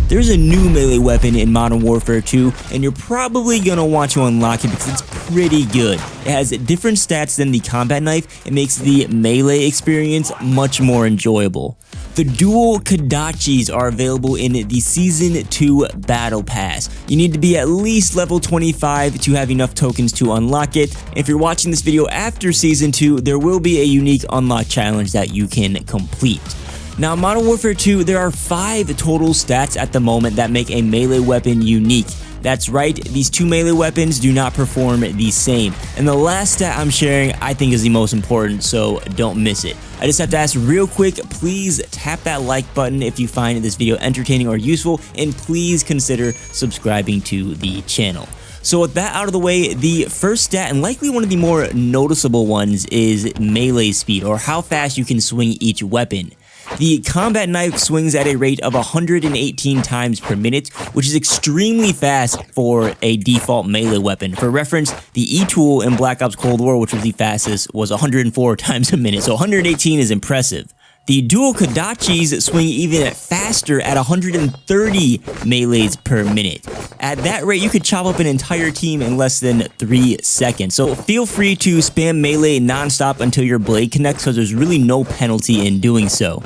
there's a new melee weapon in Modern Warfare 2, and you're probably gonna want to unlock it because it's pretty good. It has different stats than the combat knife. It makes the melee experience much more enjoyable. The Dual Kodachis are available in the Season 2 Battle Pass. You need to be at least level 25 to have enough tokens to unlock it. If you're watching this video after Season 2, there will be a unique unlock challenge that you can complete. Now, in Modern Warfare 2, there are 5 total stats at the moment that make a melee weapon unique. That's right, these two melee weapons do not perform the same. And the last stat I'm sharing I think is the most important, so don't miss it. I just have to ask real quick, please tap that like button if you find this video entertaining or useful, and please consider subscribing to the channel. So with that out of the way, the first stat, and likely one of the more noticeable ones, is melee speed, or how fast you can swing each weapon. The combat knife swings at a rate of 118 times per minute, which is extremely fast for a default melee weapon. For reference, the E-tool in Black Ops Cold War, which was the fastest, was 104 times a minute, so 118 is impressive. The Dual Kodachis swing even faster at 130 melees per minute. At that rate, you could chop up an entire team in less than 3 seconds. So feel free to spam melee non-stop until your blade connects, because there's really no penalty in doing so.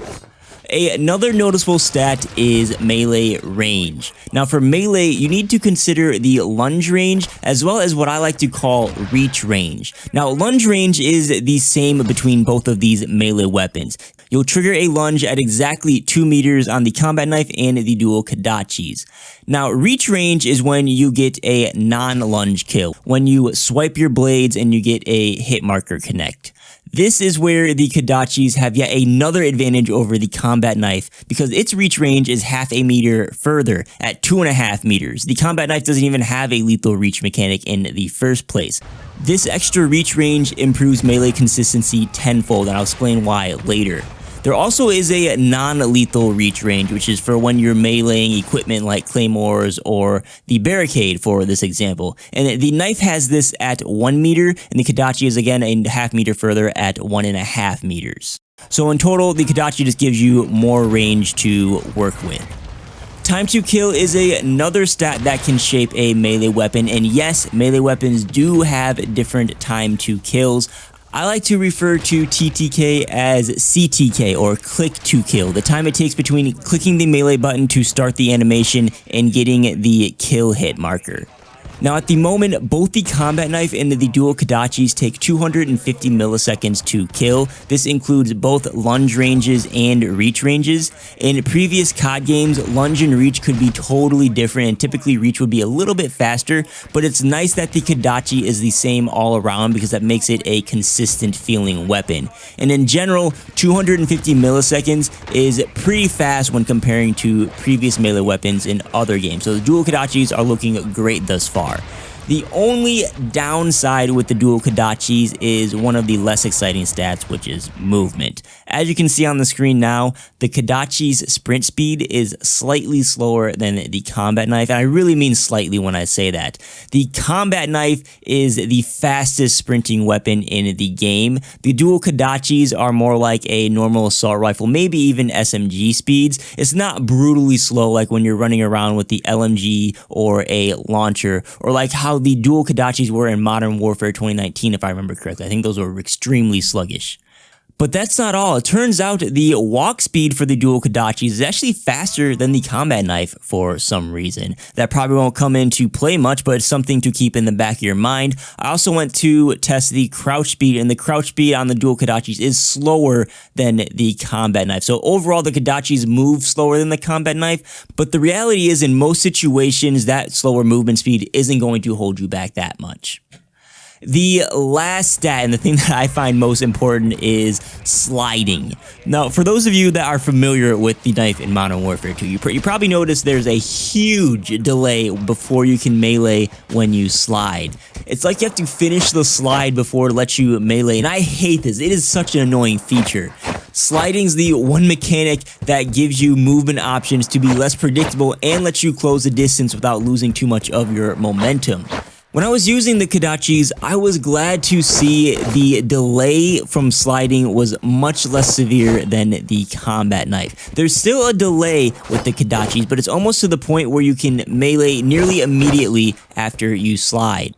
Another noticeable stat is melee range. Now for melee, you need to consider the lunge range as well as what I like to call reach range. Now lunge range is the same between both of these melee weapons. You'll trigger a lunge at exactly 2 meters on the combat knife and the Dual Kodachis. Now reach range is when you get a non-lunge kill, when you swipe your blades and you get a hit marker connect. This is where the Kodachis have yet another advantage over the combat knife, because its reach range is half a meter further at 2.5 meters. The combat knife doesn't even have a lethal reach mechanic in the first place. This extra reach range improves melee consistency tenfold, and I'll explain why later. There also is a non-lethal reach range, which is for when you're meleeing equipment like claymores or the barricade for this example. And the knife has this at 1 meter, and the Kodachi is again a half meter further at 1.5 meters. So in total, the Kodachi just gives you more range to work with. Time to kill is another stat that can shape a melee weapon, and yes, melee weapons do have different time to kills. I like to refer to TTK as CTK, or click to kill, the time it takes between clicking the melee button to start the animation and getting the kill hit marker. Now at the moment, both the combat knife and the Dual Kodachis take 250 milliseconds to kill. This includes both lunge ranges and reach ranges. In previous COD games, lunge and reach could be totally different, and typically reach would be a little bit faster, but it's nice that the Kodachi is the same all around because that makes it a consistent feeling weapon. And in general, 250 milliseconds is pretty fast when comparing to previous melee weapons in other games. So the Dual Kodachis are looking great thus far. The only downside with the Dual Kodachis is one of the less exciting stats, which is movement. As you can see on the screen now, the Kodachi's sprint speed is slightly slower than the combat knife, and I really mean slightly when I say that. The combat knife is the fastest sprinting weapon in the game. The Dual Kodachis are more like a normal assault rifle, maybe even SMG speeds. It's not brutally slow like when you're running around with the LMG or a launcher, or like how the Dual Kodachis were in Modern Warfare 2019, if I remember correctly. I think those were extremely sluggish. But that's not all. It turns out the walk speed for the Dual Kodachis is actually faster than the combat knife for some reason. That probably won't come into play much, but it's something to keep in the back of your mind. I also went to test the crouch speed, and the crouch speed on the Dual Kodachis is slower than the combat knife. So overall, the Kodachis move slower than the combat knife, but the reality is in most situations, that slower movement speed isn't going to hold you back that much. The last stat, and the thing that I find most important, is sliding. Now, for those of you that are familiar with the knife in Modern Warfare 2, you probably noticed there's a huge delay before you can melee when you slide. It's like you have to finish the slide before it lets you melee, and I hate this. It is such an annoying feature. Sliding's the one mechanic that gives you movement options to be less predictable and lets you close the distance without losing too much of your momentum. When I was using the Kodachis, I was glad to see the delay from sliding was much less severe than the combat knife. There's still a delay with the Kodachis, but it's almost to the point where you can melee nearly immediately after you slide.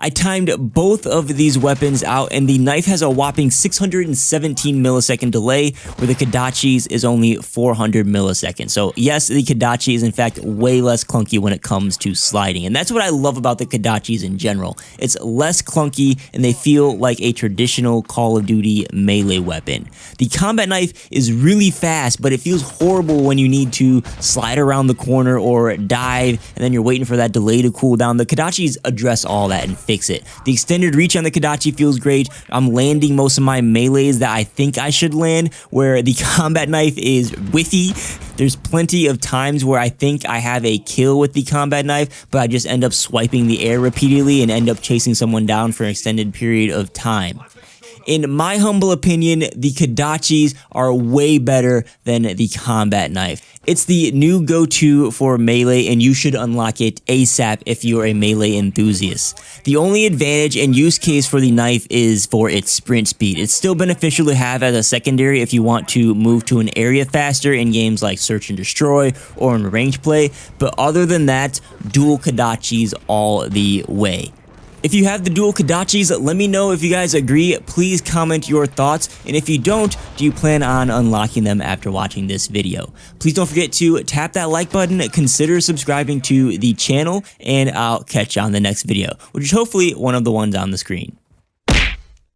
I timed both of these weapons out, and the knife has a whopping 617 millisecond delay, where the Kodachis is only 400 milliseconds. So yes, the Kodachi is in fact way less clunky when it comes to sliding, and that's what I love about the Kodachis in general. It's less clunky, and they feel like a traditional Call of Duty melee weapon. The combat knife is really fast, but it feels horrible when you need to slide around the corner or dive, and then you're waiting for that delay to cool down. The Kodachis address all that and fix it. The extended reach on the Kodachi feels great. I'm landing most of my melees that I think I should land, where the combat knife is whiffy. There's plenty of times where I think I have a kill with the combat knife, but I just end up swiping the air repeatedly and end up chasing someone down for an extended period of time. In my humble opinion, the Kodachis are way better than the combat knife. It's the new go-to for melee, and you should unlock it ASAP if you're a melee enthusiast. The only advantage and use case for the knife is for its sprint speed. It's still beneficial to have as a secondary if you want to move to an area faster in games like Search and Destroy or in range play, but other than that, dual Kodachis all the way. If you have the dual Kodachis, let me know if you guys agree. Please comment your thoughts, and if you don't, do you plan on unlocking them after watching this video? Please don't forget to tap that like button, consider subscribing to the channel, and I'll catch you on the next video, which is hopefully one of the ones on the screen.